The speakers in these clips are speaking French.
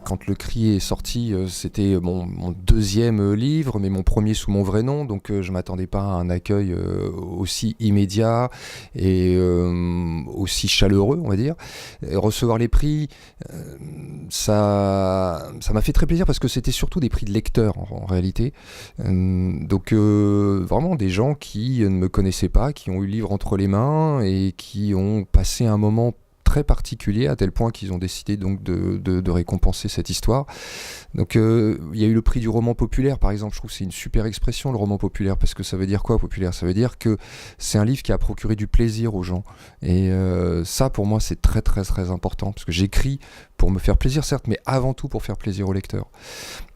quand Le Cri est sorti, c'était mon deuxième livre, mais mon premier sous mon vrai nom, donc je m'attendais pas à un accueil aussi immédiat et aussi chaleureux, on va dire. Et recevoir les prix, ça m'a fait très plaisir parce que c'était surtout des prix de lecteurs en réalité. Donc vraiment des gens qui ne me connaissaient pas, qui ont eu le livre entre les mains et qui ont passé un moment très particulier à tel point qu'ils ont décidé donc de récompenser cette histoire. Donc il y a eu le prix du roman populaire par exemple. Je trouve que c'est une super expression, le roman populaire, parce que ça veut dire quoi populaire? Ça veut dire que c'est un livre qui a procuré du plaisir aux gens, et ça pour moi c'est très très très important, parce que j'écris pour me faire plaisir certes, mais avant tout pour faire plaisir aux lecteurs.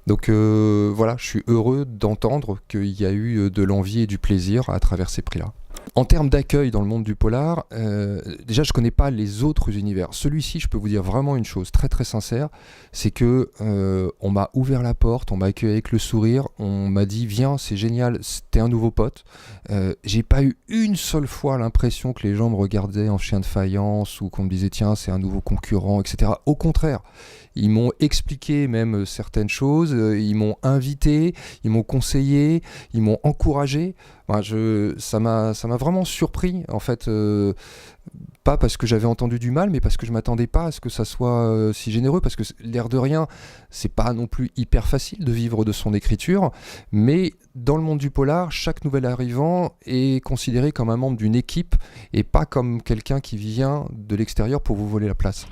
Donc voilà, je suis heureux d'entendre qu'il y a eu de l'envie et du plaisir à travers ces prix-là. En termes d'accueil dans le monde du polar, déjà je connais pas les autres univers. Celui-ci, je peux vous dire vraiment une chose très très sincère, c'est que on m'a ouvert la porte, on m'a accueilli avec le sourire, on m'a dit viens, c'est génial, t'es un nouveau pote. J'ai pas eu une seule fois l'impression que les gens me regardaient en chien de faïence ou qu'on me disait tiens c'est un nouveau concurrent, etc. Au contraire, ils m'ont expliqué même certaines choses, ils m'ont invité, ils m'ont conseillé, ils m'ont encouragé. Enfin, ça m'a vraiment surpris en fait, pas parce que j'avais entendu du mal, mais parce que je m'attendais pas à ce que ça soit si généreux, parce que l'air de rien, c'est pas non plus hyper facile de vivre de son écriture, mais dans le monde du polar, chaque nouvel arrivant est considéré comme un membre d'une équipe et pas comme quelqu'un qui vient de l'extérieur pour vous voler la place.